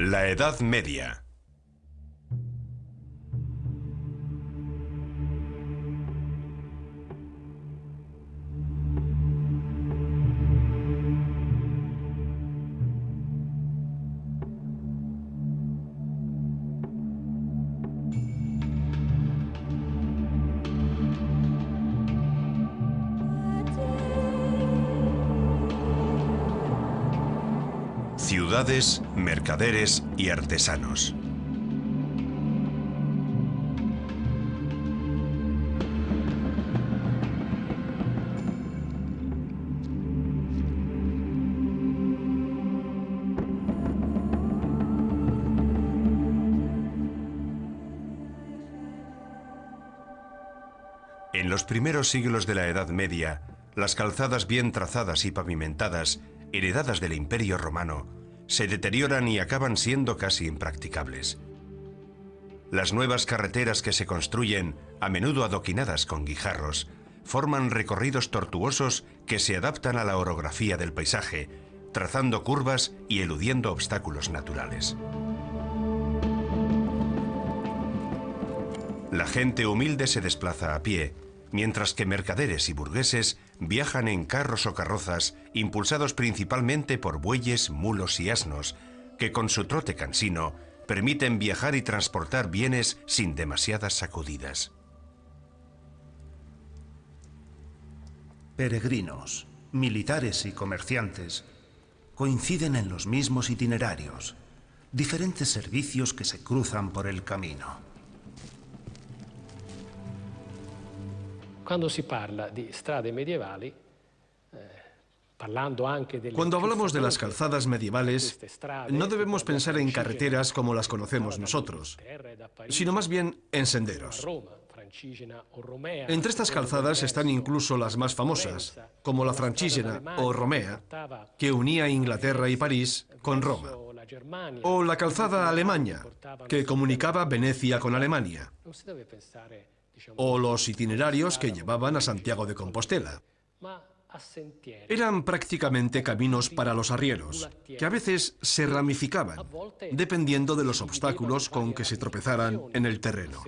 La Edad Media. Ciudades, mercaderes y artesanos. En los primeros siglos de la Edad Media, las calzadas bien trazadas y pavimentadas, heredadas del Imperio Romano, se deterioran y acaban siendo casi impracticables. Las nuevas carreteras que se construyen, a menudo adoquinadas con guijarros, forman recorridos tortuosos que se adaptan a la orografía del paisaje, trazando curvas y eludiendo obstáculos naturales. La gente humilde se desplaza a pie, mientras que mercaderes y burgueses viajan en carros o carrozas impulsados principalmente por bueyes, mulos y asnos, que con su trote cansino permiten viajar y transportar bienes sin demasiadas sacudidas. Peregrinos, militares y comerciantes coinciden en los mismos itinerarios, diferentes servicios que se cruzan por el camino. Cuando se habla de strade medievali, Cuando hablamos de las calzadas medievales, no debemos pensar en carreteras como las conocemos nosotros, sino más bien en senderos. Entre estas calzadas están incluso las más famosas, como la Francigena o Romea, que unía Inglaterra y París con Roma, o la calzada Alemania, que comunicaba Venecia con Alemania, o los itinerarios que llevaban a Santiago de Compostela. Eran prácticamente caminos para los arrieros, que a veces se ramificaban, dependiendo de los obstáculos con que se tropezaran en el terreno.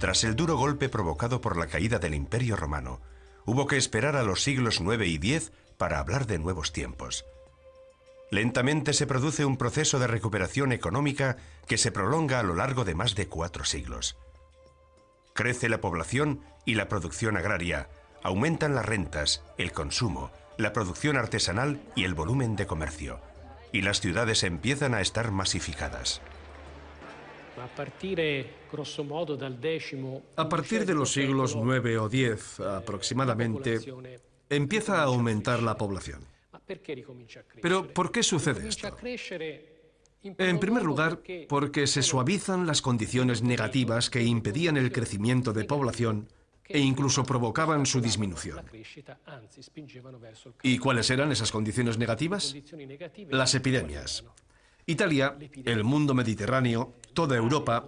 Tras el duro golpe provocado por la caída del Imperio Romano, hubo que esperar a los siglos IX y X para hablar de nuevos tiempos. Lentamente se produce un proceso de recuperación económica que se prolonga a lo largo de más de 4 siglos. Crece la población y la producción agraria, aumentan las rentas, el consumo, la producción artesanal y el volumen de comercio, y las ciudades empiezan a estar masificadas. A partir de los siglos IX o X aproximadamente, empieza a aumentar la población. Pero, ¿por qué sucede esto? En primer lugar, porque se suavizan las condiciones negativas que impedían el crecimiento de población e incluso provocaban su disminución. ¿Y cuáles eran esas condiciones negativas? Las epidemias. Italia, el mundo mediterráneo, toda Europa,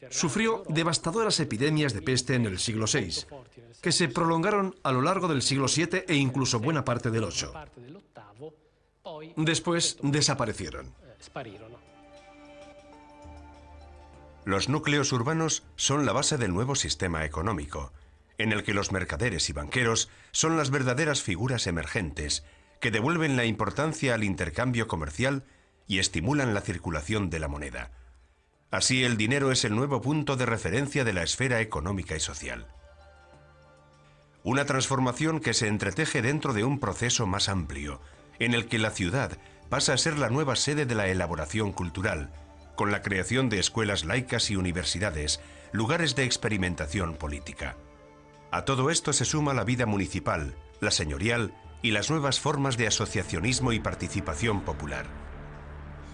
sufrió devastadoras epidemias de peste en el siglo VI, que se prolongaron a lo largo del siglo VII e incluso buena parte del VIII. Después desaparecieron. Los núcleos urbanos son la base del nuevo sistema económico, en el que los mercaderes y banqueros son las verdaderas figuras emergentes que devuelven la importancia al intercambio comercial y estimulan la circulación de la moneda. Así, el dinero es el nuevo punto de referencia de la esfera económica y social. Una transformación que se entreteje dentro de un proceso más amplio, en el que la ciudad pasa a ser la nueva sede de la elaboración cultural, con la creación de escuelas laicas y universidades, lugares de experimentación política. A todo esto se suma la vida municipal, la señorial y las nuevas formas de asociacionismo y participación popular.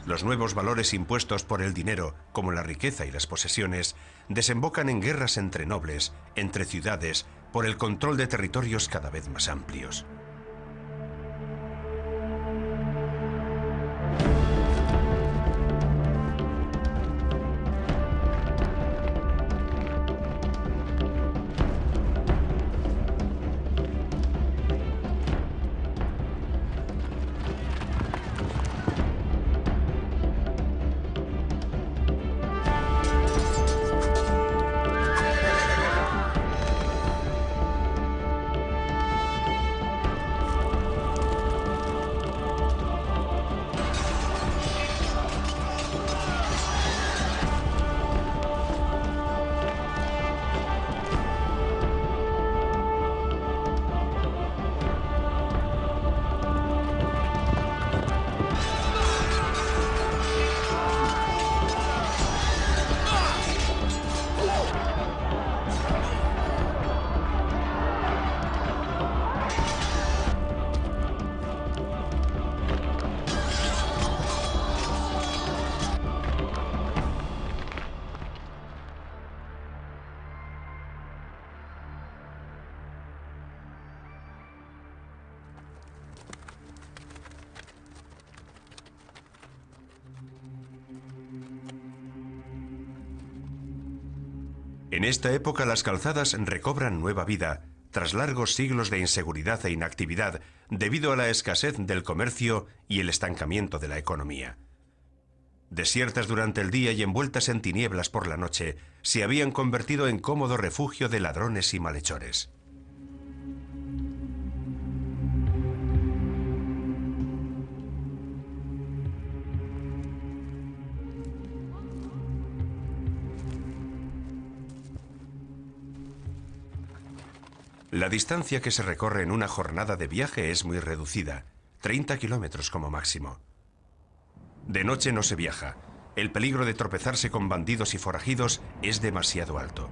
Los nuevos valores impuestos por el dinero, como la riqueza y las posesiones, desembocan en guerras entre nobles, entre ciudades, por el control de territorios cada vez más amplios. En esta época las calzadas recobran nueva vida, tras largos siglos de inseguridad e inactividad debido a la escasez del comercio y el estancamiento de la economía. Desiertas durante el día y envueltas en tinieblas por la noche, se habían convertido en cómodo refugio de ladrones y malhechores. La distancia que se recorre en una jornada de viaje es muy reducida, 30 kilómetros como máximo. De noche no se viaja. El peligro de tropezarse con bandidos y forajidos es demasiado alto.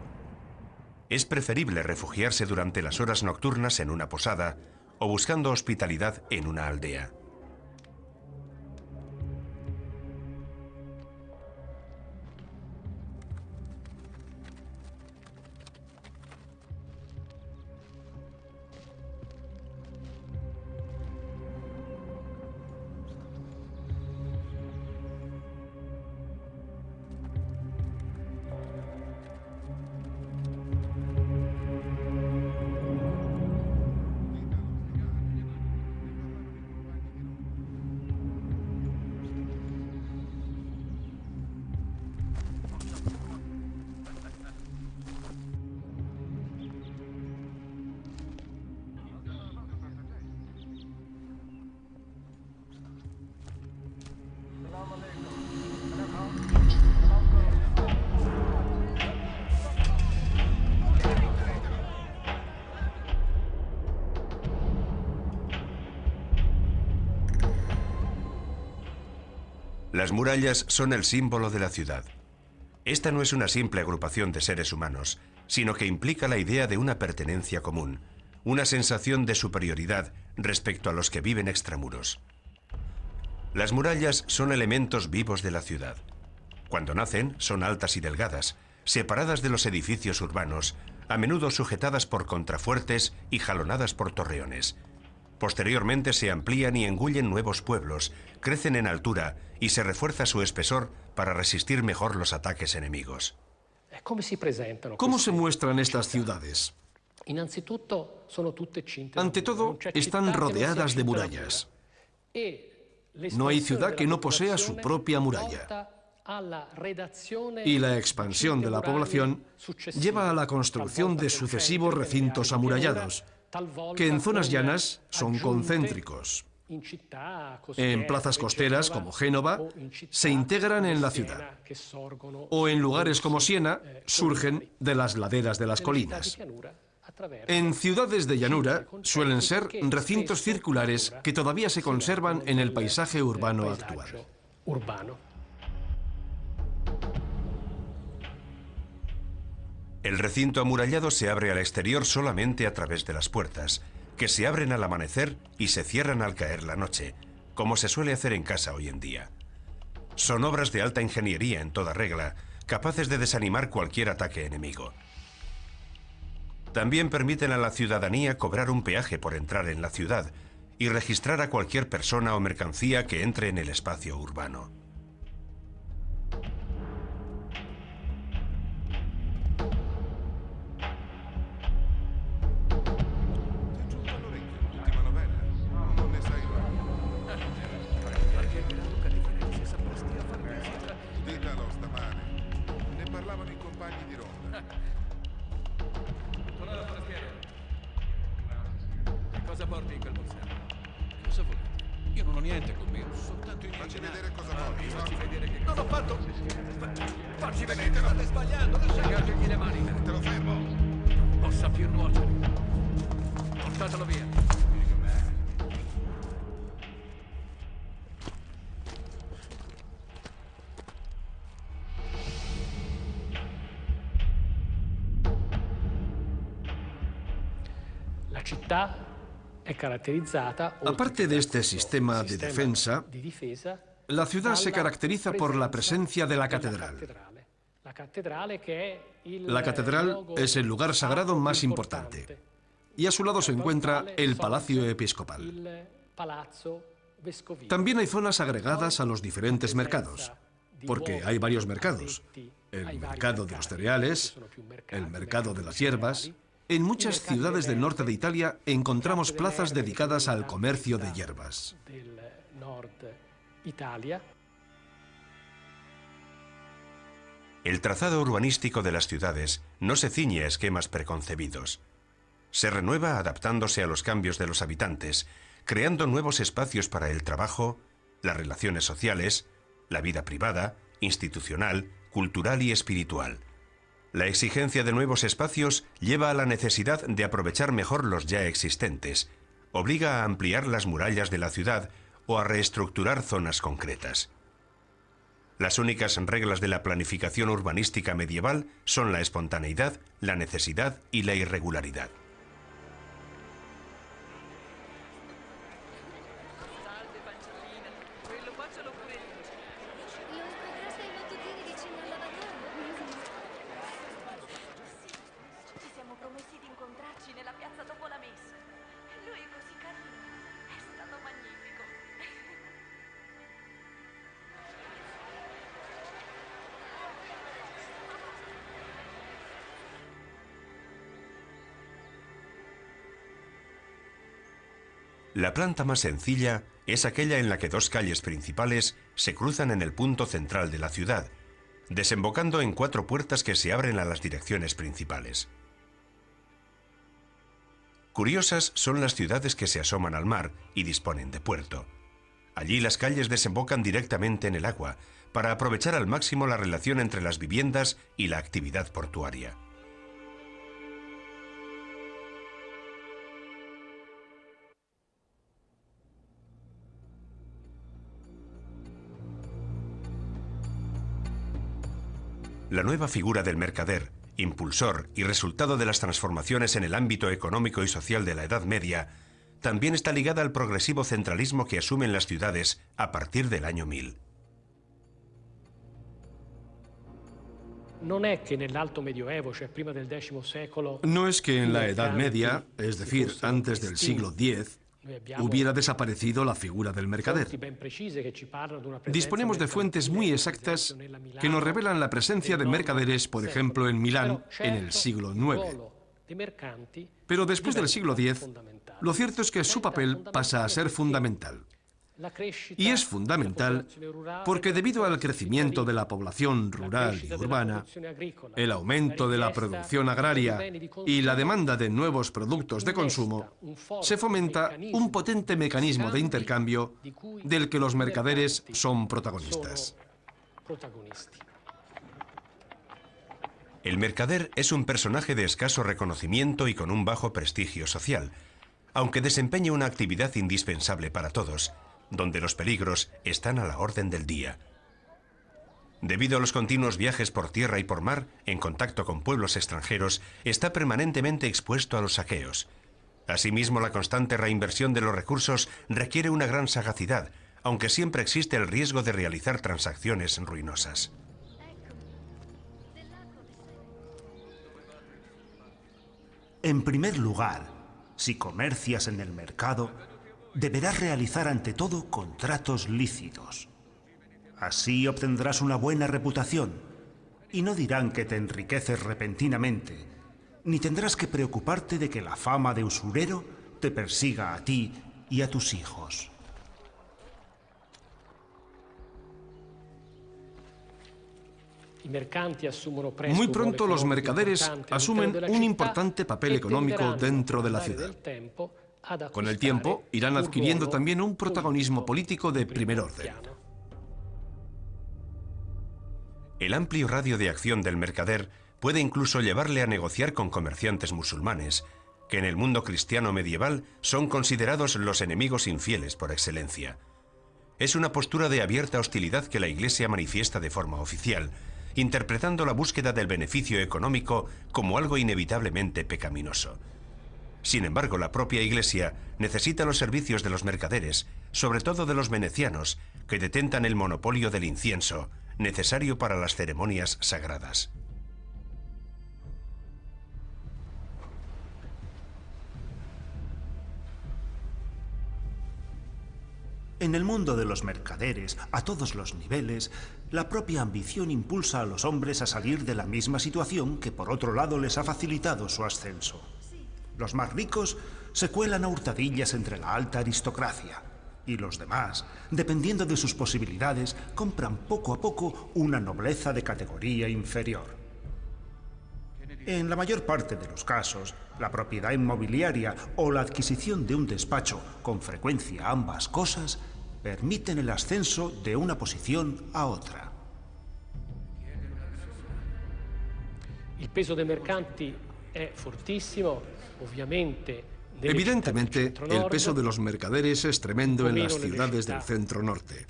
Es preferible refugiarse durante las horas nocturnas en una posada o buscando hospitalidad en una aldea. Las murallas son el símbolo de la ciudad. Esta no es una simple agrupación de seres humanos, sino que implica la idea de una pertenencia común, una sensación de superioridad respecto a los que viven extramuros. Las murallas son elementos vivos de la ciudad. Cuando nacen, son altas y delgadas, separadas de los edificios urbanos, a menudo sujetadas por contrafuertes y jalonadas por torreones. Posteriormente se amplían y engullen nuevos pueblos, crecen en altura y se refuerza su espesor para resistir mejor los ataques enemigos. ¿Cómo se muestran estas ciudades? Ante todo, están rodeadas de murallas. No hay ciudad que no posea su propia muralla. Y la expansión de la población lleva a la construcción de sucesivos recintos amurallados, que en zonas llanas son concéntricos. En plazas costeras, como Génova, se integran en la ciudad. O en lugares como Siena, surgen de las laderas de las colinas. En ciudades de llanura suelen ser recintos circulares que todavía se conservan en el paisaje urbano actual. El recinto amurallado se abre al exterior solamente a través de las puertas, que se abren al amanecer y se cierran al caer la noche, como se suele hacer en casa hoy en día. Son obras de alta ingeniería en toda regla, capaces de desanimar cualquier ataque enemigo. También permiten a la ciudadanía cobrar un peaje por entrar en la ciudad y registrar a cualquier persona o mercancía que entre en el espacio urbano. Cosa porti in quel borsello? Cosa volete? Io non ho niente con me, soltanto i miei denari. Facci vedere cosa porti. Facci vedere che cosa... Non ho fatto... Facci vedere, state sbagliando. Lasciategli le mani. Te lo fermo. Possa più nuocere. Portatelo via. La città Aparte de este sistema de defensa, la ciudad se caracteriza por la presencia de la catedral. La catedral es el lugar sagrado más importante y a su lado se encuentra el Palacio Episcopal. También hay zonas agregadas a los diferentes mercados. porque hay varios mercados. El mercado de los cereales, el mercado de las hierbas. En muchas ciudades del norte de Italia encontramos plazas dedicadas al comercio de hierbas. El trazado urbanístico de las ciudades no se ciñe a esquemas preconcebidos. Se renueva adaptándose a los cambios de los habitantes, creando nuevos espacios para el trabajo, las relaciones sociales, la vida privada, institucional, cultural y espiritual. La exigencia de nuevos espacios lleva a la necesidad de aprovechar mejor los ya existentes, obliga a ampliar las murallas de la ciudad o a reestructurar zonas concretas. Las únicas reglas de la planificación urbanística medieval son la espontaneidad, la necesidad y la irregularidad. La planta más sencilla es aquella en la que dos calles principales se cruzan en el punto central de la ciudad, desembocando en 4 puertas que se abren a las direcciones principales. Curiosas son las ciudades que se asoman al mar y disponen de puerto. Allí las calles desembocan directamente en el agua, para aprovechar al máximo la relación entre las viviendas y la actividad portuaria. La nueva figura del mercader, impulsor y resultado de las transformaciones en el ámbito económico y social de la Edad Media, también está ligada al progresivo centralismo que asumen las ciudades a partir del año 1000. No es que en la Edad Media, es decir, antes del siglo X, hubiera desaparecido la figura del mercader. Disponemos de fuentes muy exactas que nos revelan la presencia de mercaderes, por ejemplo, en Milán en el siglo IX. Pero después del siglo X, lo cierto es que su papel pasa a ser fundamental. Y es fundamental porque debido al crecimiento de la población rural y urbana, el aumento de la producción agraria y la demanda de nuevos productos de consumo, se fomenta un potente mecanismo de intercambio del que los mercaderes son protagonistas. El mercader es un personaje de escaso reconocimiento y con un bajo prestigio social, aunque desempeña una actividad indispensable para todos, donde los peligros están a la orden del día. Debido a los continuos viajes por tierra y por mar, en contacto con pueblos extranjeros, está permanentemente expuesto a los saqueos. Asimismo, la constante reinversión de los recursos requiere una gran sagacidad, aunque siempre existe el riesgo de realizar transacciones ruinosas. En primer lugar, si comercias en el mercado, deberás realizar ante todo contratos lícitos. Así obtendrás una buena reputación y no dirán que te enriqueces repentinamente, ni tendrás que preocuparte de que la fama de usurero te persiga a ti y a tus hijos. Muy pronto los mercaderes asumen un importante papel económico dentro de la ciudad. Con el tiempo, irán adquiriendo también un protagonismo político de primer orden. El amplio radio de acción del mercader puede incluso llevarle a negociar con comerciantes musulmanes, que en el mundo cristiano medieval son considerados los enemigos infieles por excelencia. Es una postura de abierta hostilidad que la Iglesia manifiesta de forma oficial, interpretando la búsqueda del beneficio económico como algo inevitablemente pecaminoso. Sin embargo, la propia Iglesia necesita los servicios de los mercaderes, sobre todo de los venecianos, que detentan el monopolio del incienso, necesario para las ceremonias sagradas. En el mundo de los mercaderes, a todos los niveles, la propia ambición impulsa a los hombres a salir de la misma situación que por otro lado les ha facilitado su ascenso. Los más ricos se cuelan a hurtadillas entre la alta aristocracia y los demás, dependiendo de sus posibilidades, compran poco a poco una nobleza de categoría inferior. En la mayor parte de los casos, la propiedad inmobiliaria o la adquisición de un despacho, con frecuencia ambas cosas, permiten el ascenso de una posición a otra. El peso dei mercanti è fortissimo, ovviamente. Evidentemente, el peso de los mercaderes es tremendo en las ciudades del centro norte,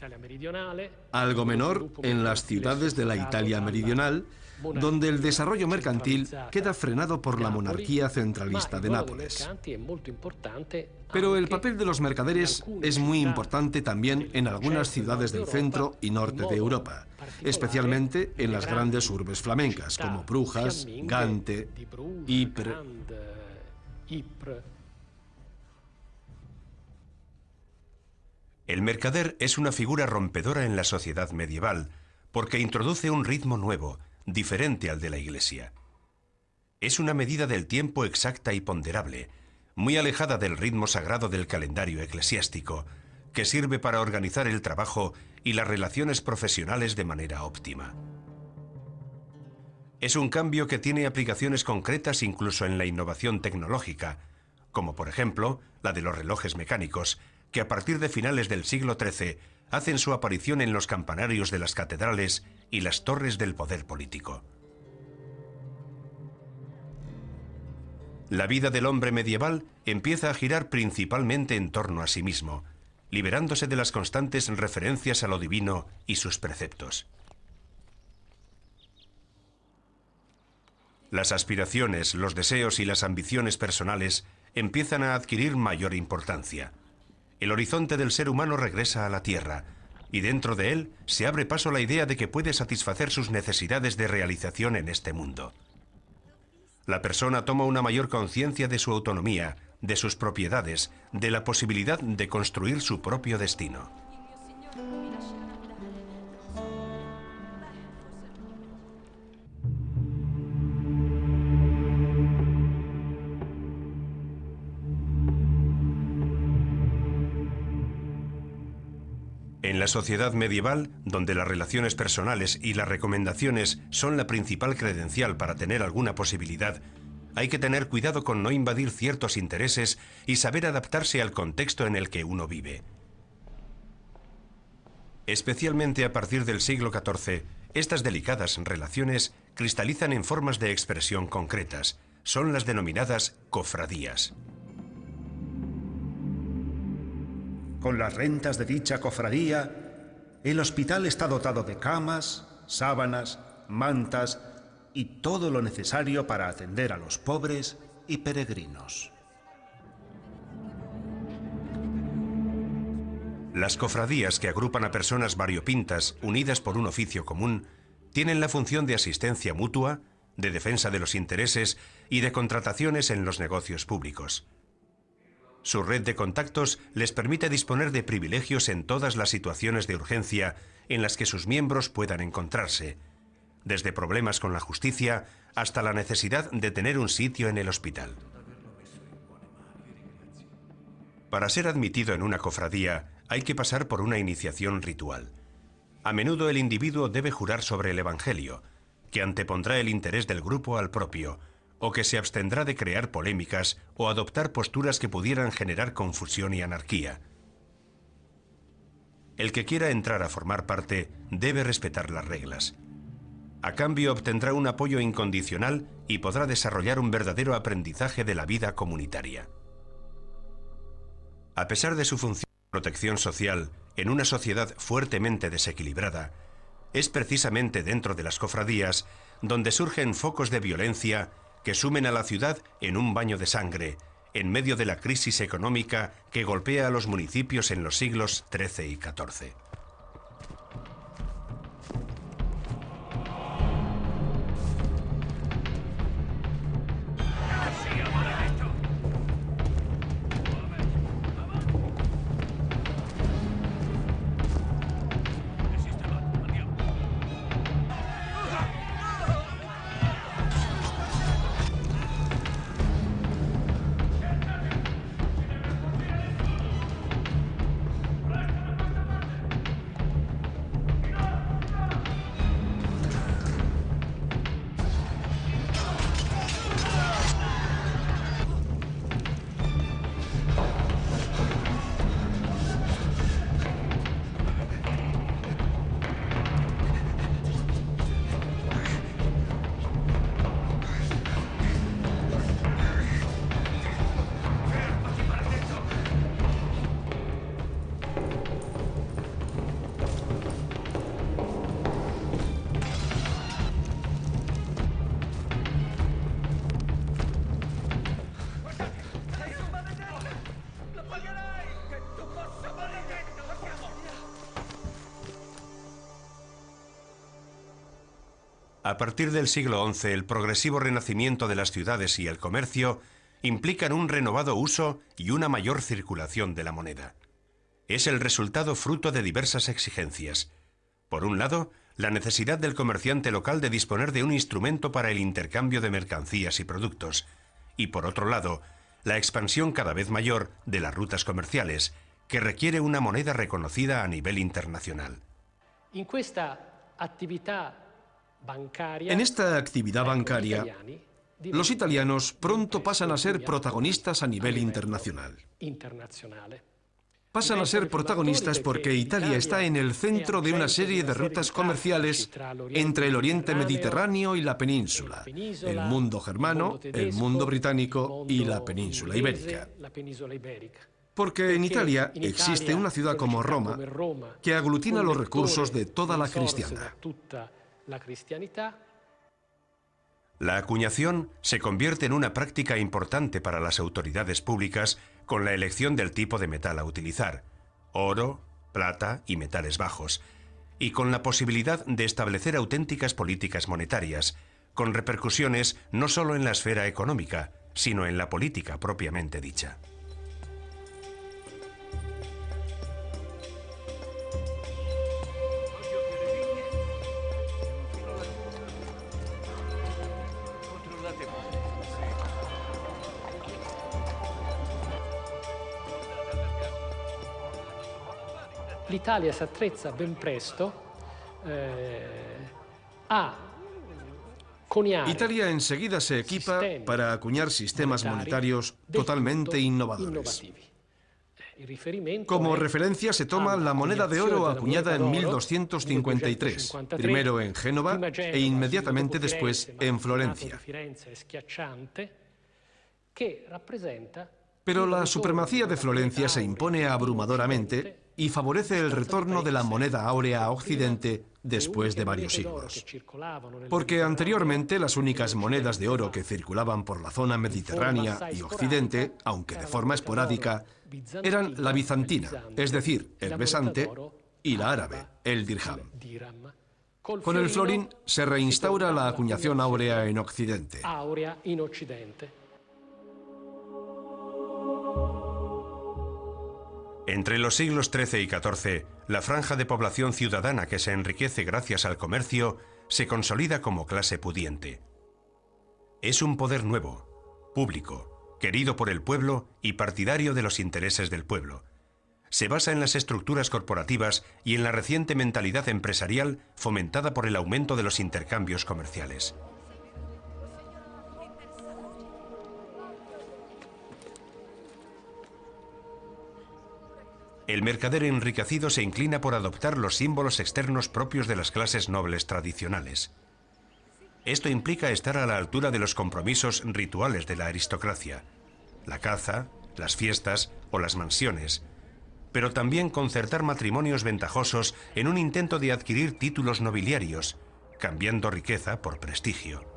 algo menor en las ciudades de la Italia meridional, donde el desarrollo mercantil queda frenado por la monarquía centralista de Nápoles. Pero el papel de los mercaderes es muy importante también en algunas ciudades del centro y norte de Europa, especialmente en las grandes urbes flamencas, como Brujas, Gante, Ypres. El mercader es una figura rompedora en la sociedad medieval, porque introduce un ritmo nuevo, diferente al de la Iglesia. Es una medida del tiempo exacta y ponderable, muy alejada del ritmo sagrado del calendario eclesiástico, que sirve para organizar el trabajo y las relaciones profesionales de manera óptima. Es un cambio que tiene aplicaciones concretas incluso en la innovación tecnológica, como por ejemplo la de los relojes mecánicos, que a partir de finales del siglo XIII hacen su aparición en los campanarios de las catedrales y las torres del poder político. La vida del hombre medieval empieza a girar principalmente en torno a sí mismo, liberándose de las constantes referencias a lo divino y sus preceptos. Las aspiraciones, los deseos y las ambiciones personales empiezan a adquirir mayor importancia. El horizonte del ser humano regresa a la tierra, y dentro de él se abre paso la idea de que puede satisfacer sus necesidades de realización en este mundo. La persona toma una mayor conciencia de su autonomía, de sus propiedades, de la posibilidad de construir su propio destino. En la sociedad medieval, donde las relaciones personales y las recomendaciones son la principal credencial para tener alguna posibilidad, hay que tener cuidado con no invadir ciertos intereses y saber adaptarse al contexto en el que uno vive. Especialmente a partir del siglo XIV, estas delicadas relaciones cristalizan en formas de expresión concretas. Son las denominadas cofradías. Con las rentas de dicha cofradía, el hospital está dotado de camas, sábanas, mantas y todo lo necesario para atender a los pobres y peregrinos. Las cofradías, que agrupan a personas variopintas unidas por un oficio común, tienen la función de asistencia mutua, de defensa de los intereses y de contrataciones en los negocios públicos. Su red de contactos les permite disponer de privilegios en todas las situaciones de urgencia en las que sus miembros puedan encontrarse, desde problemas con la justicia hasta la necesidad de tener un sitio en el hospital. Para ser admitido en una cofradía hay que pasar por una iniciación ritual. A menudo el individuo debe jurar sobre el Evangelio, que antepondrá el interés del grupo al propio, o que se abstendrá de crear polémicas o adoptar posturas que pudieran generar confusión y anarquía. El que quiera entrar a formar parte debe respetar las reglas. A cambio obtendrá un apoyo incondicional y podrá desarrollar un verdadero aprendizaje de la vida comunitaria. A pesar de su función de protección social en una sociedad fuertemente desequilibrada, es precisamente dentro de las cofradías donde surgen focos de violencia que sumen a la ciudad en un baño de sangre, en medio de la crisis económica que golpea a los municipios en los siglos XIII y XIV. A partir del siglo XI, el progresivo renacimiento de las ciudades y el comercio implican un renovado uso y una mayor circulación de la moneda. Es el resultado fruto de diversas exigencias. Por un lado, la necesidad del comerciante local de disponer de un instrumento para el intercambio de mercancías y productos, y por otro lado, la expansión cada vez mayor de las rutas comerciales, que requiere una moneda reconocida a nivel internacional. En esta actividad bancaria, los italianos pronto pasan a ser protagonistas a nivel internacional. Pasan a ser protagonistas porque Italia está en el centro de una serie de rutas comerciales entre el Oriente Mediterráneo y la península, el mundo germano, el mundo británico y la península ibérica. Porque en Italia existe una ciudad como Roma que aglutina los recursos de toda la cristiandad. La acuñación se convierte en una práctica importante para las autoridades públicas con la elección del tipo de metal a utilizar, oro, plata y metales bajos, y con la posibilidad de establecer auténticas políticas monetarias, con repercusiones no solo en la esfera económica, sino en la política propiamente dicha. L'Italia si attrezza ben presto a coniare. Italia enseguida se equipa para acuñar sistemas monetarios totalmente innovadores. Como referencia se toma la moneda de oro acuñada en 1253, primero en Génova e inmediatamente después en Florencia. Pero la supremacía de Florencia se impone abrumadoramente y favorece el retorno de la moneda áurea a Occidente después de varios siglos. Porque anteriormente las únicas monedas de oro que circulaban por la zona mediterránea y Occidente, aunque de forma esporádica, eran la bizantina, es decir, el besante, y la árabe, el dirham. Con el florín se reinstaura la acuñación áurea en Occidente. Entre los siglos XIII y XIV, la franja de población ciudadana que se enriquece gracias al comercio se consolida como clase pudiente. Es un poder nuevo, público, querido por el pueblo y partidario de los intereses del pueblo. Se basa en las estructuras corporativas y en la reciente mentalidad empresarial fomentada por el aumento de los intercambios comerciales. El mercader enriquecido se inclina por adoptar los símbolos externos propios de las clases nobles tradicionales. Esto implica estar a la altura de los compromisos rituales de la aristocracia, la caza, las fiestas o las mansiones, pero también concertar matrimonios ventajosos en un intento de adquirir títulos nobiliarios, cambiando riqueza por prestigio.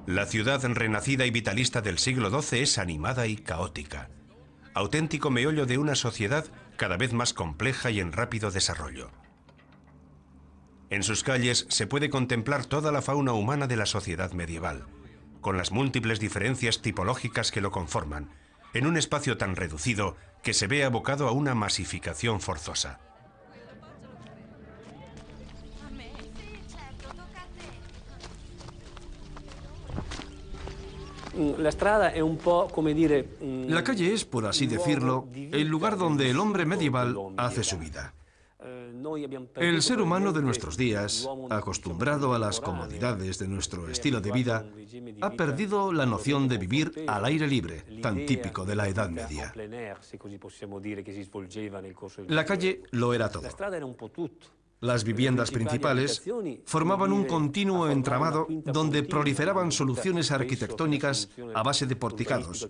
La ciudad renacida y vitalista del siglo XII es animada y caótica, auténtico meollo de una sociedad cada vez más compleja y en rápido desarrollo. En sus calles se puede contemplar toda la fauna humana de la sociedad medieval, con las múltiples diferencias tipológicas que lo conforman, en un espacio tan reducido que se ve abocado a una masificación forzosa. La calle es, por así decirlo, el lugar donde el hombre medieval hace su vida. El ser humano de nuestros días, acostumbrado a las comodidades de nuestro estilo de vida, ha perdido la noción de vivir al aire libre, tan típico de la Edad Media. La calle lo era todo. Las viviendas principales formaban un continuo entramado donde proliferaban soluciones arquitectónicas a base de porticados,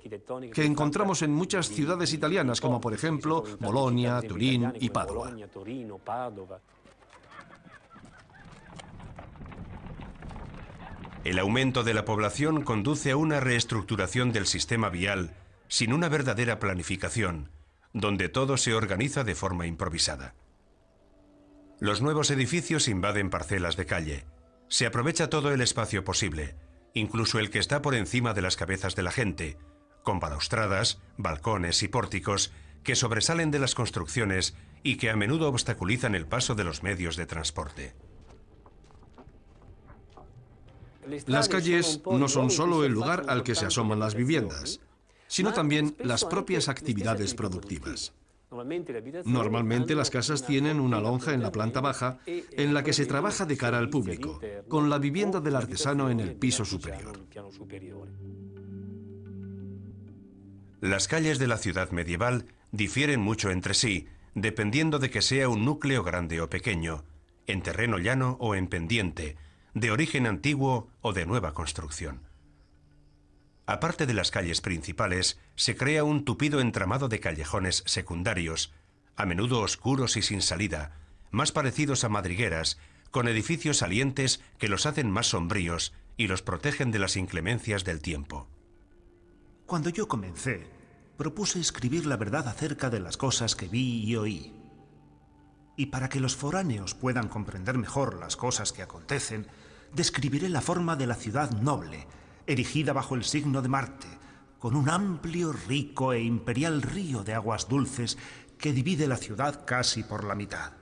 que encontramos en muchas ciudades italianas, como por ejemplo Bolonia, Turín y Padua. El aumento de la población conduce a una reestructuración del sistema vial sin una verdadera planificación, donde todo se organiza de forma improvisada. Los nuevos edificios invaden parcelas de calle. Se aprovecha todo el espacio posible, incluso el que está por encima de las cabezas de la gente, con balaustradas, balcones y pórticos que sobresalen de las construcciones y que a menudo obstaculizan el paso de los medios de transporte. Las calles no son solo el lugar al que se asoman las viviendas, sino también las propias actividades productivas. Normalmente las casas tienen una lonja en la planta baja en la que se trabaja de cara al público, con la vivienda del artesano en el piso superior. Las calles de la ciudad medieval difieren mucho entre sí, dependiendo de que sea un núcleo grande o pequeño, en terreno llano o en pendiente, de origen antiguo o de nueva construcción. Aparte de las calles principales, se crea un tupido entramado de callejones secundarios, a menudo oscuros y sin salida, más parecidos a madrigueras, con edificios salientes que los hacen más sombríos y los protegen de las inclemencias del tiempo. Cuando yo comencé, propuse escribir la verdad acerca de las cosas que vi y oí. Y para que los foráneos puedan comprender mejor las cosas que acontecen, describiré la forma de la ciudad noble, erigida bajo el signo de Marte, con un amplio, rico e imperial río de aguas dulces que divide la ciudad casi por la mitad.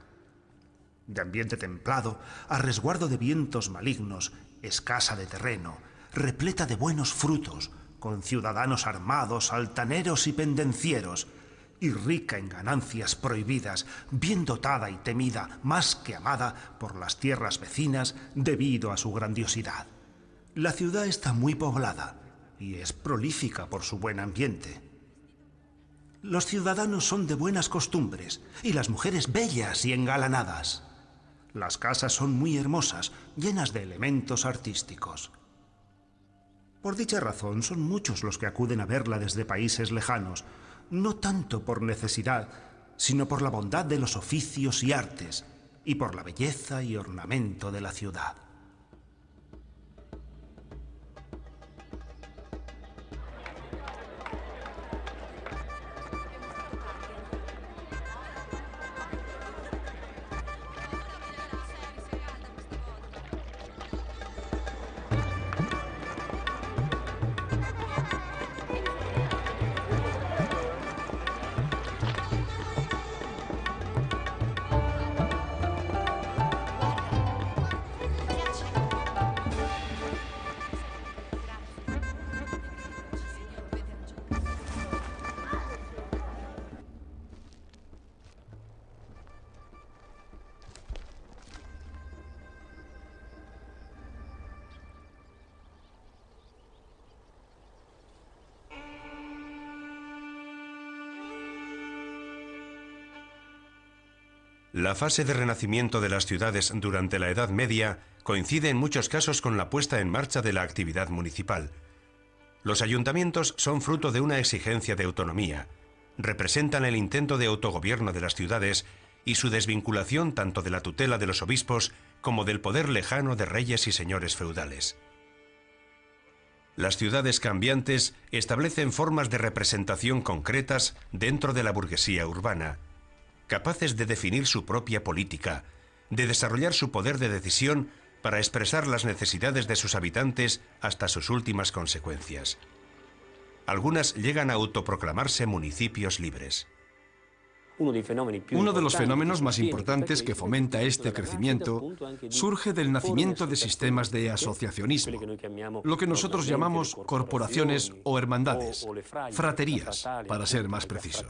De ambiente templado, a resguardo de vientos malignos, escasa de terreno, repleta de buenos frutos, con ciudadanos armados, altaneros y pendencieros, y rica en ganancias prohibidas, bien dotada y temida, más que amada por las tierras vecinas debido a su grandiosidad. La ciudad está muy poblada y es prolífica por su buen ambiente. Los ciudadanos son de buenas costumbres y las mujeres bellas y engalanadas. Las casas son muy hermosas, llenas de elementos artísticos. Por dicha razón son muchos los que acuden a verla desde países lejanos, no tanto por necesidad, sino por la bondad de los oficios y artes y por la belleza y ornamento de la ciudad. La fase de renacimiento de las ciudades durante la Edad Media coincide en muchos casos con la puesta en marcha de la actividad municipal. Los ayuntamientos son fruto de una exigencia de autonomía, representan el intento de autogobierno de las ciudades y su desvinculación tanto de la tutela de los obispos como del poder lejano de reyes y señores feudales. Las ciudades cambiantes establecen formas de representación concretas dentro de la burguesía urbana, capaces de definir su propia política, de desarrollar su poder de decisión para expresar las necesidades de sus habitantes hasta sus últimas consecuencias. Algunas llegan a autoproclamarse municipios libres. Uno de los fenómenos más importantes que fomenta este crecimiento surge del nacimiento de sistemas de asociacionismo, lo que nosotros llamamos corporaciones o hermandades, fraterías, para ser más precisos.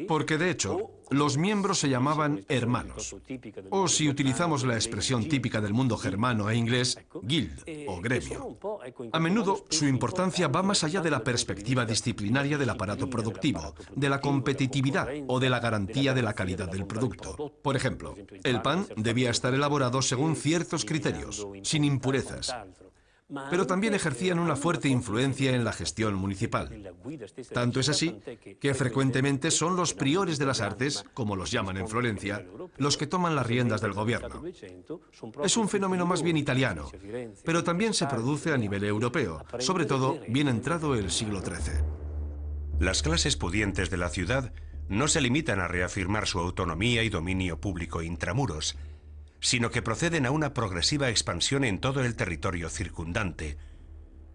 Porque de hecho, los miembros se llamaban hermanos, o si utilizamos la expresión típica del mundo germano e inglés, guild o gremio. A menudo su importancia va más allá de la perspectiva disciplinaria del aparato productivo, de la competitividad o de la garantía de la calidad del producto. Por ejemplo, el pan debía estar elaborado según ciertos criterios, sin impurezas. Pero también ejercían una fuerte influencia en la gestión municipal. Tanto es así que frecuentemente son los priores de las artes, como los llaman en Florencia, los que toman las riendas del gobierno. Es un fenómeno más bien italiano, pero también se produce a nivel europeo, sobre todo bien entrado el siglo XIII. Las clases pudientes de la ciudad no se limitan a reafirmar su autonomía y dominio público intramuros, sino que proceden a una progresiva expansión en todo el territorio circundante,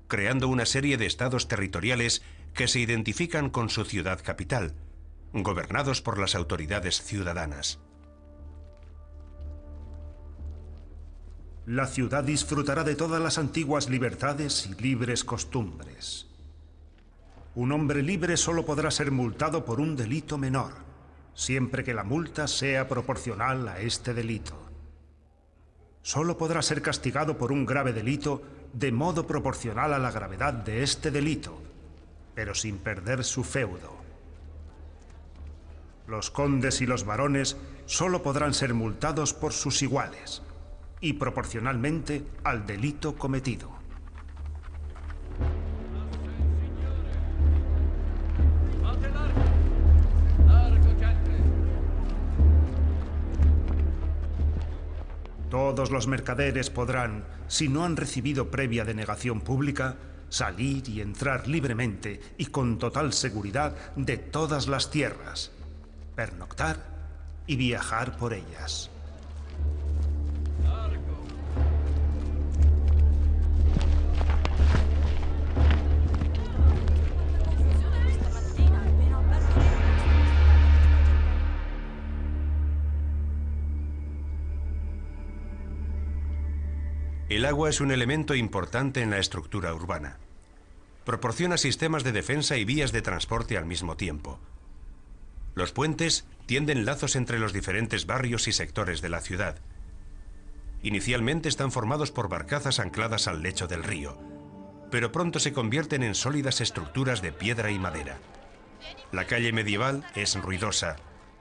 creando una serie de estados territoriales que se identifican con su ciudad capital, gobernados por las autoridades ciudadanas. La ciudad disfrutará de todas las antiguas libertades y libres costumbres. Un hombre libre solo podrá ser multado por un delito menor, siempre que la multa sea proporcional a este delito. Solo podrá ser castigado por un grave delito de modo proporcional a la gravedad de este delito, pero sin perder su feudo. Los condes y los barones solo podrán ser multados por sus iguales y proporcionalmente al delito cometido. Todos los mercaderes podrán, si no han recibido previa denegación pública, salir y entrar libremente y con total seguridad de todas las tierras, pernoctar y viajar por ellas. El agua es un elemento importante en la estructura urbana. Proporciona sistemas de defensa y vías de transporte al mismo tiempo. Los puentes tienden lazos entre los diferentes barrios y sectores de la ciudad. Inicialmente están formados por barcazas ancladas al lecho del río, pero pronto se convierten en sólidas estructuras de piedra y madera. La calle medieval es ruidosa.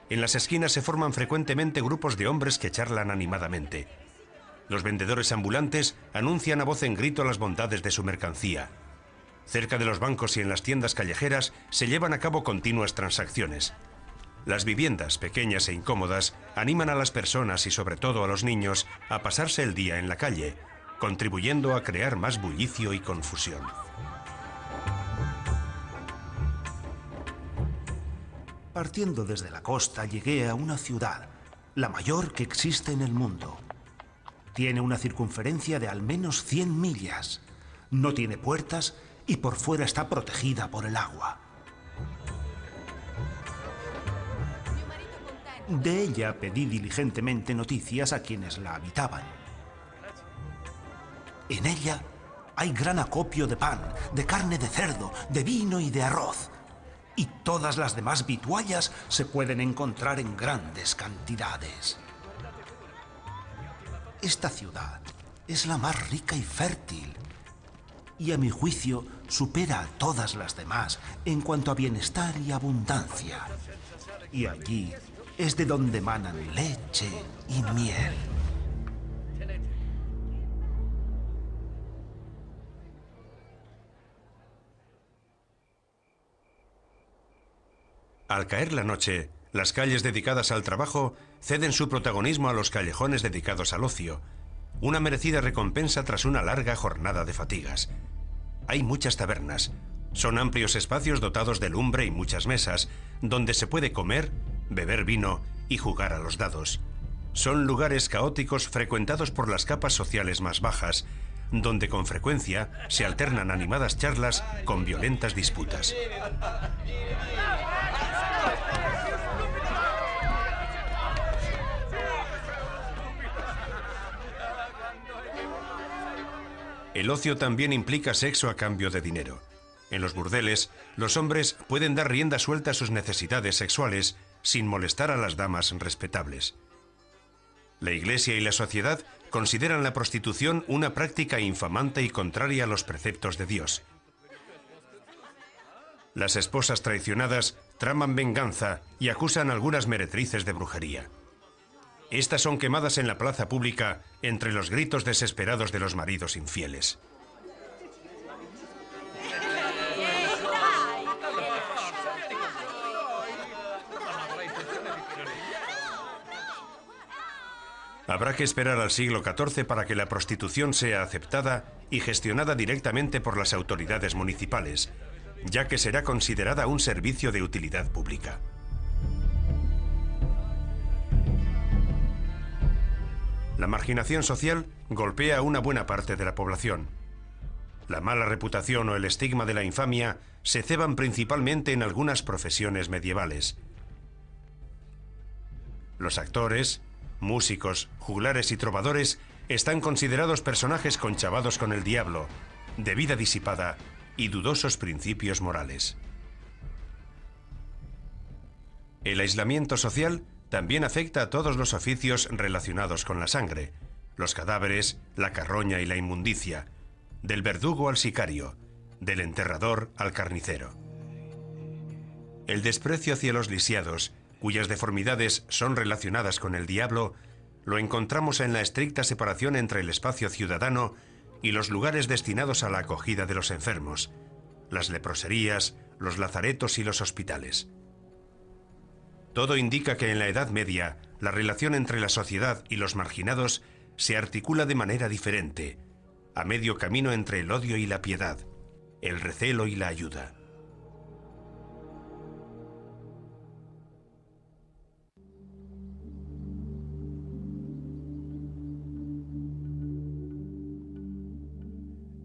En las esquinas se forman frecuentemente grupos de hombres que charlan animadamente. Los vendedores ambulantes anuncian a voz en grito las bondades de su mercancía. Cerca de los bancos y en las tiendas callejeras se llevan a cabo continuas transacciones. Las viviendas, pequeñas e incómodas, animan a las personas y sobre todo a los niños a pasarse el día en la calle, contribuyendo a crear más bullicio y confusión. Partiendo desde la costa llegué a una ciudad, la mayor que existe en el mundo. Tiene una circunferencia de al menos 100 millas. No tiene puertas y por fuera está protegida por el agua. De ella pedí diligentemente noticias a quienes la habitaban. En ella hay gran acopio de pan, de carne de cerdo, de vino y de arroz. Y todas las demás vituallas se pueden encontrar en grandes cantidades. Esta ciudad es la más rica y fértil, y a mi juicio supera a todas las demás en cuanto a bienestar y abundancia. Y allí es de donde emanan leche y miel. Al caer la noche, las calles dedicadas al trabajo ceden su protagonismo a los callejones dedicados al ocio, una merecida recompensa tras una larga jornada de fatigas. Hay muchas tabernas. Son amplios espacios dotados de lumbre y muchas mesas, donde se puede comer, beber vino y jugar a los dados. Son lugares caóticos frecuentados por las capas sociales más bajas, donde con frecuencia se alternan animadas charlas con violentas disputas. El ocio también implica sexo a cambio de dinero. En los burdeles, los hombres pueden dar rienda suelta a sus necesidades sexuales sin molestar a las damas respetables. La Iglesia y la sociedad consideran la prostitución una práctica infamante y contraria a los preceptos de Dios. Las esposas traicionadas traman venganza y acusan a algunas meretrices de brujería. Estas son quemadas en la plaza pública entre los gritos desesperados de los maridos infieles. Habrá que esperar al siglo XIV para que la prostitución sea aceptada y gestionada directamente por las autoridades municipales, ya que será considerada un servicio de utilidad pública. La marginación social golpea a una buena parte de la población. La mala reputación o el estigma de la infamia se ceban principalmente en algunas profesiones medievales. Los actores, músicos, juglares y trovadores están considerados personajes conchavados con el diablo, de vida disipada y dudosos principios morales. El aislamiento social también afecta a todos los oficios relacionados con la sangre, los cadáveres, la carroña y la inmundicia, del verdugo al sicario, del enterrador al carnicero. El desprecio hacia los lisiados, cuyas deformidades son relacionadas con el diablo, lo encontramos en la estricta separación entre el espacio ciudadano y los lugares destinados a la acogida de los enfermos, las leproserías, los lazaretos y los hospitales. Todo indica que en la Edad Media la relación entre la sociedad y los marginados se articula de manera diferente, a medio camino entre el odio y la piedad, el recelo y la ayuda.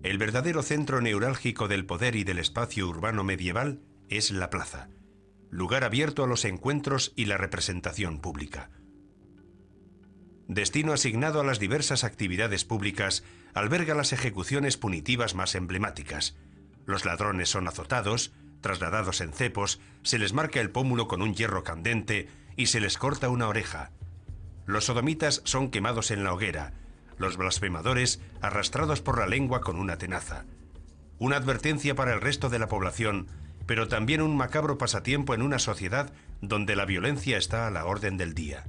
El verdadero centro neurálgico del poder y del espacio urbano medieval es la plaza, lugar abierto a los encuentros y la representación pública. Destino asignado a las diversas actividades públicas, alberga las ejecuciones punitivas más emblemáticas. Los ladrones son azotados, trasladados en cepos, se les marca el pómulo con un hierro candente y se les corta una oreja. Los sodomitas son quemados en la hoguera, los blasfemadores arrastrados por la lengua con una tenaza. Una advertencia para el resto de la población, pero también un macabro pasatiempo en una sociedad donde la violencia está a la orden del día.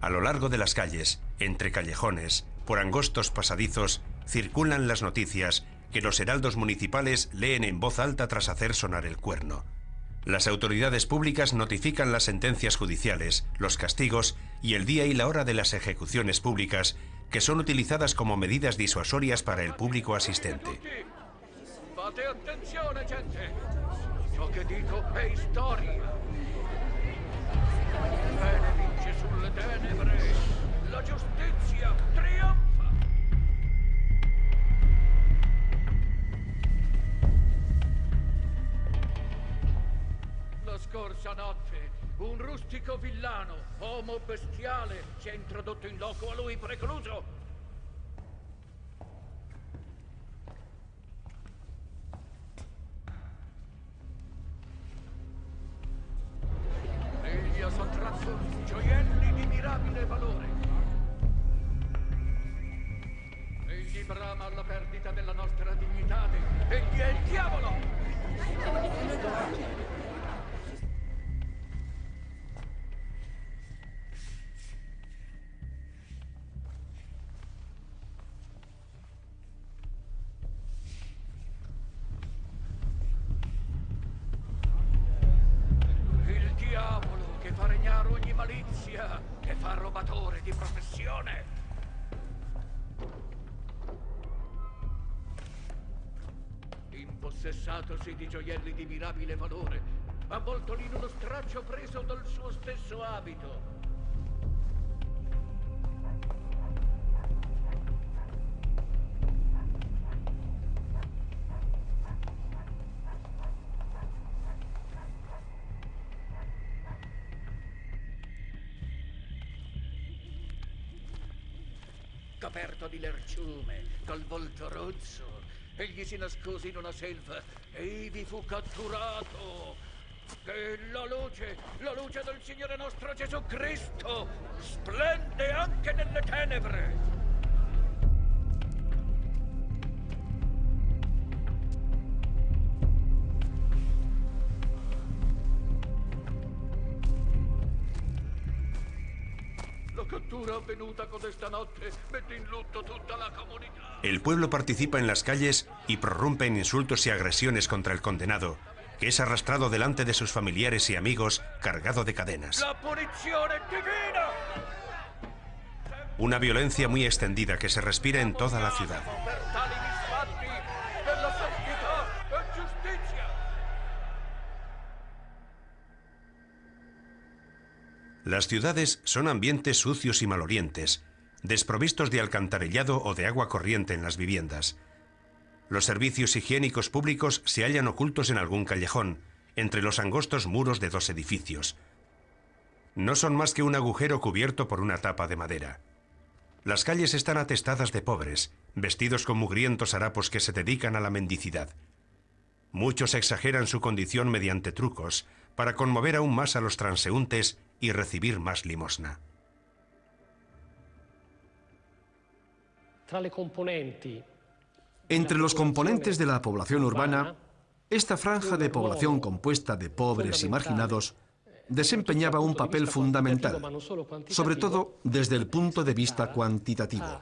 A lo largo de las calles, entre callejones, por angostos pasadizos, circulan las noticias que los heraldos municipales leen en voz alta tras hacer sonar el cuerno. Las autoridades públicas notifican las sentencias judiciales, los castigos y el día y la hora de las ejecuciones públicas, que son utilizadas como medidas disuasorias para el público asistente. Fate attenzione, gente! Ciò che dico è storia. Il bene vince sulle tenebre. La giustizia trionfa. La scorsa notte un rustico villano, uomo bestiale, si è introdotto in loco a lui precluso. Egli ha sottratto gioielli di mirabile valore. Egli brama alla perdita della nostra dignità. Egli è il diavolo! malizia che fa rubatore di professione. Impossessatosi di gioielli di mirabile valore, avvoltoli in uno straccio preso dal suo stesso abito. Coperto di lerciume, col volto rozzo, egli si nascose in una selva e ivi fu catturato. Che la luce del Signore nostro Gesù Cristo splende anche nelle tenebre. La cattura avvenuta codesta notte mette in lutto tutta la comunità. El pueblo participa en las calles y prorrumpe en insultos y agresiones contra el condenado, que es arrastrado delante de sus familiares y amigos cargado de cadenas. La punizione divina. Una violencia muy extendida que se respira en toda la ciudad. Per tali misfatti della santità e giustizia. Las ciudades son ambientes sucios y malolientes, desprovistos de alcantarillado o de agua corriente en las viviendas. Los servicios higiénicos públicos se hallan ocultos en algún callejón, entre los angostos muros de dos edificios. No son más que un agujero cubierto por una tapa de madera. Las calles están atestadas de pobres, vestidos con mugrientos harapos que se dedican a la mendicidad. Muchos exageran su condición mediante trucos, para conmover aún más a los transeúntes y recibir más limosna. Entre los componentes de la población urbana, esta franja de población compuesta de pobres y marginados desempeñaba un papel fundamental, sobre todo desde el punto de vista cuantitativo.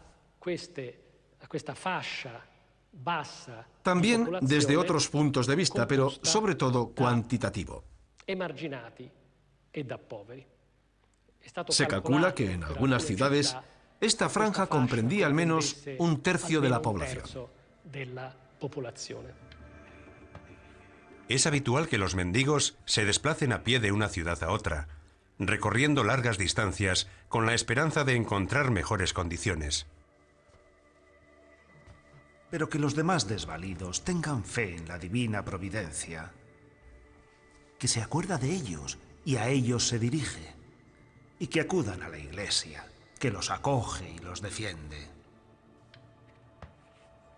También desde otros puntos de vista, pero sobre todo cuantitativo. Se calcula que en algunas ciudades esta franja comprendía al menos un tercio de la población. Es habitual que los mendigos se desplacen a pie de una ciudad a otra, recorriendo largas distancias con la esperanza de encontrar mejores condiciones. Pero que los demás desvalidos tengan fe en la divina providencia, que se acuerda de ellos y a ellos se dirige, y que acudan a la iglesia, que los acoge y los defiende.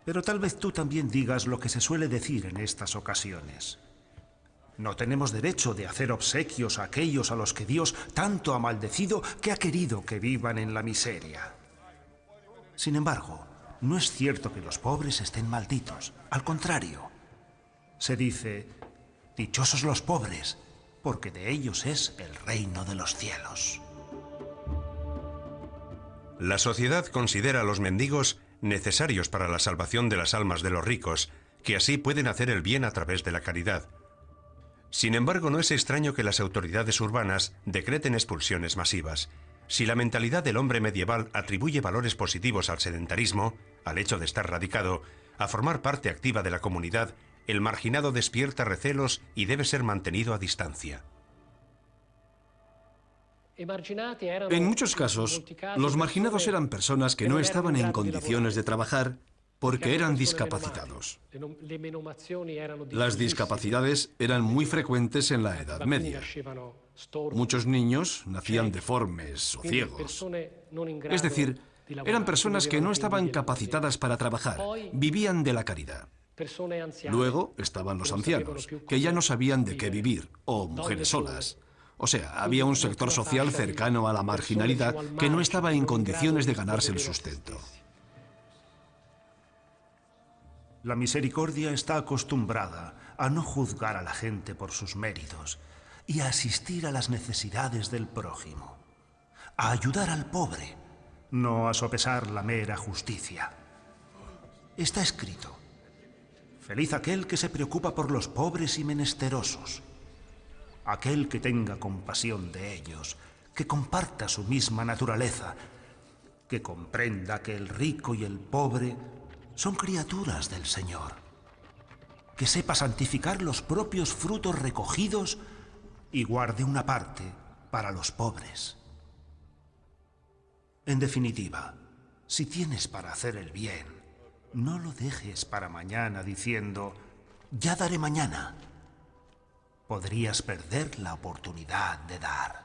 Pero tal vez tú también digas lo que se suele decir en estas ocasiones. No tenemos derecho de hacer obsequios a aquellos a los que Dios tanto ha maldecido que ha querido que vivan en la miseria. Sin embargo, no es cierto que los pobres estén malditos. Al contrario, se dice, dichosos los pobres, porque de ellos es el reino de los cielos. La sociedad considera a los mendigos necesarios para la salvación de las almas de los ricos, que así pueden hacer el bien a través de la caridad. Sin embargo, no es extraño que las autoridades urbanas decreten expulsiones masivas. Si la mentalidad del hombre medieval atribuye valores positivos al sedentarismo, al hecho de estar radicado, a formar parte activa de la comunidad, el marginado despierta recelos y debe ser mantenido a distancia. En muchos casos, los marginados eran personas que no estaban en condiciones de trabajar porque eran discapacitados. Las discapacidades eran muy frecuentes en la Edad Media. Muchos niños nacían deformes o ciegos. Es decir, eran personas que no estaban capacitadas para trabajar, vivían de la caridad. Luego estaban los ancianos, que ya no sabían de qué vivir, o mujeres solas. O sea, había un sector social cercano a la marginalidad que no estaba en condiciones de ganarse el sustento. La misericordia está acostumbrada a no juzgar a la gente por sus méritos y a asistir a las necesidades del prójimo, a ayudar al pobre, no a sopesar la mera justicia. Está escrito: feliz aquel que se preocupa por los pobres y menesterosos, aquel que tenga compasión de ellos, que comparta su misma naturaleza, que comprenda que el rico y el pobre son criaturas del Señor, que sepa santificar los propios frutos recogidos y guarde una parte para los pobres. En definitiva, si tienes para hacer el bien, no lo dejes para mañana diciendo, ya daré mañana. Podrías perder la oportunidad de dar.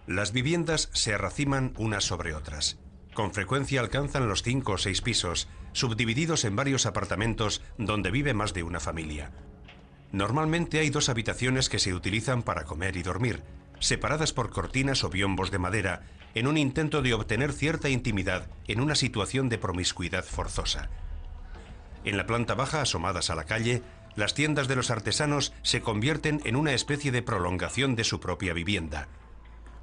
Las viviendas se arraciman unas sobre otras. Con frecuencia alcanzan los 5 o 6 pisos, subdivididos en varios apartamentos donde vive más de una familia. Normalmente hay 2 habitaciones que se utilizan para comer y dormir, separadas por cortinas o biombos de madera, en un intento de obtener cierta intimidad en una situación de promiscuidad forzosa. En la planta baja, asomadas a la calle, las tiendas de los artesanos se convierten en una especie de prolongación de su propia vivienda.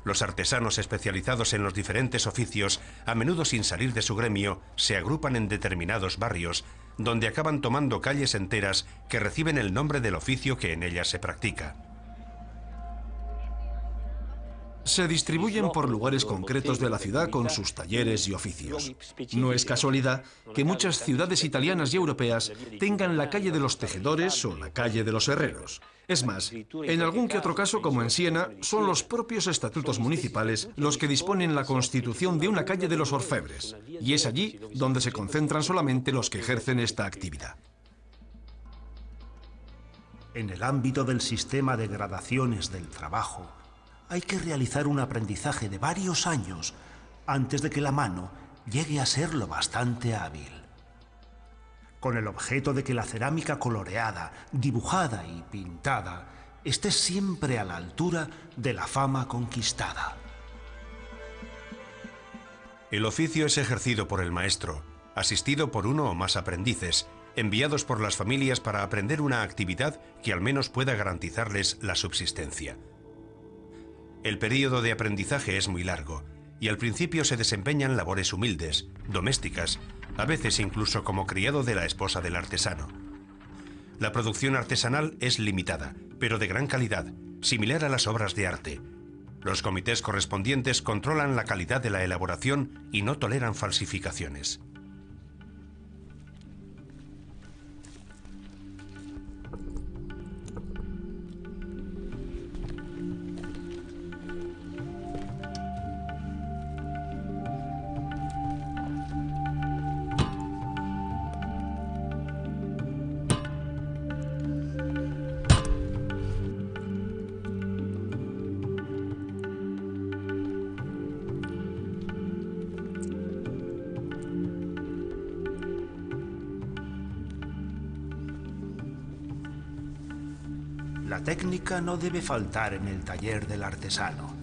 Los artesanos especializados en los diferentes oficios, a menudo sin salir de su gremio, se agrupan en determinados barrios, donde acaban tomando calles enteras que reciben el nombre del oficio que en ellas se practica. Se distribuyen por lugares concretos de la ciudad con sus talleres y oficios. No es casualidad que muchas ciudades italianas y europeas tengan la calle de los tejedores o la calle de los herreros. Es más, en algún que otro caso, como en Siena, son los propios estatutos municipales los que disponen la constitución de una calle de los orfebres, y es allí donde se concentran solamente los que ejercen esta actividad. En el ámbito del sistema de gradaciones del trabajo, hay que realizar un aprendizaje de varios años antes de que la mano llegue a ser lo bastante hábil, con el objeto de que la cerámica coloreada, dibujada y pintada esté siempre a la altura de la fama conquistada. El oficio es ejercido por el maestro, asistido por uno o más aprendices, enviados por las familias para aprender una actividad que al menos pueda garantizarles la subsistencia. El período de aprendizaje es muy largo, y al principio se desempeñan labores humildes, domésticas, a veces incluso como criado de la esposa del artesano. La producción artesanal es limitada, pero de gran calidad, similar a las obras de arte. Los comités correspondientes controlan la calidad de la elaboración y no toleran falsificaciones. La técnica no debe faltar en el taller del artesano.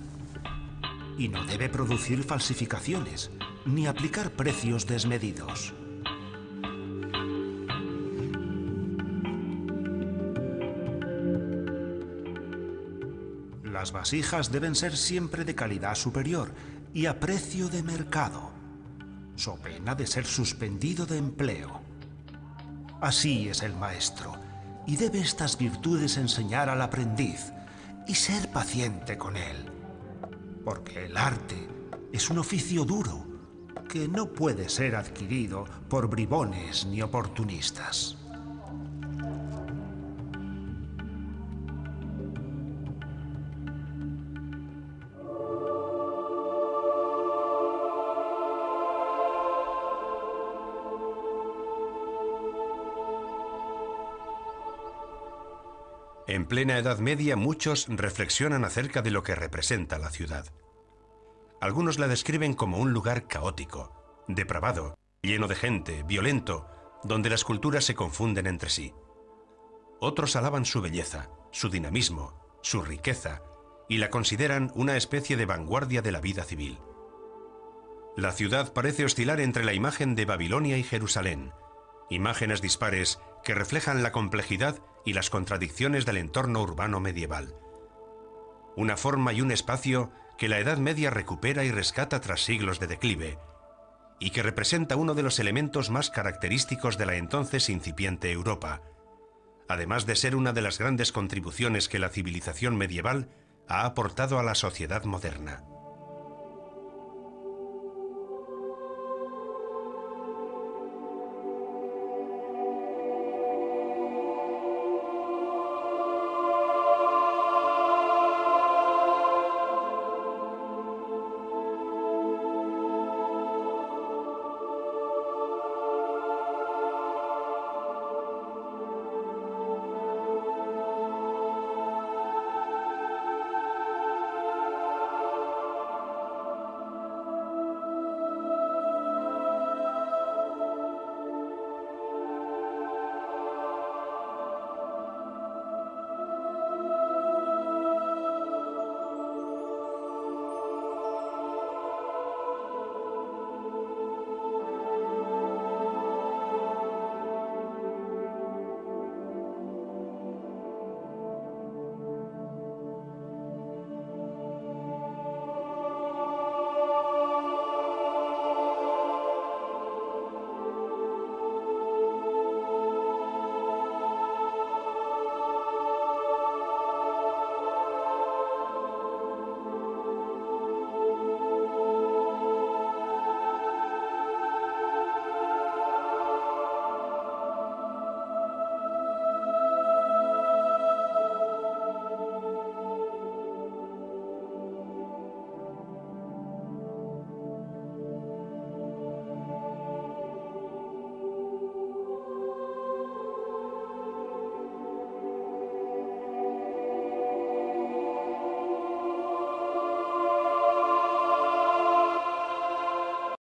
Y no debe producir falsificaciones, ni aplicar precios desmedidos. Las vasijas deben ser siempre de calidad superior y a precio de mercado, so pena de ser suspendido de empleo. Así es el maestro, y debe estas virtudes enseñar al aprendiz y ser paciente con él, porque el arte es un oficio duro que no puede ser adquirido por bribones ni oportunistas. En plena Edad Media, muchos reflexionan acerca de lo que representa la ciudad. Algunos la describen como un lugar caótico, depravado, lleno de gente, violento, donde las culturas se confunden entre sí. Otros alaban su belleza, su dinamismo, su riqueza, y la consideran una especie de vanguardia de la vida civil. La ciudad parece oscilar entre la imagen de Babilonia y Jerusalén, imágenes dispares que reflejan la complejidad y las contradicciones del entorno urbano medieval. Una forma y un espacio que la Edad Media recupera y rescata tras siglos de declive, y que representa uno de los elementos más característicos de la entonces incipiente Europa, además de ser una de las grandes contribuciones que la civilización medieval ha aportado a la sociedad moderna.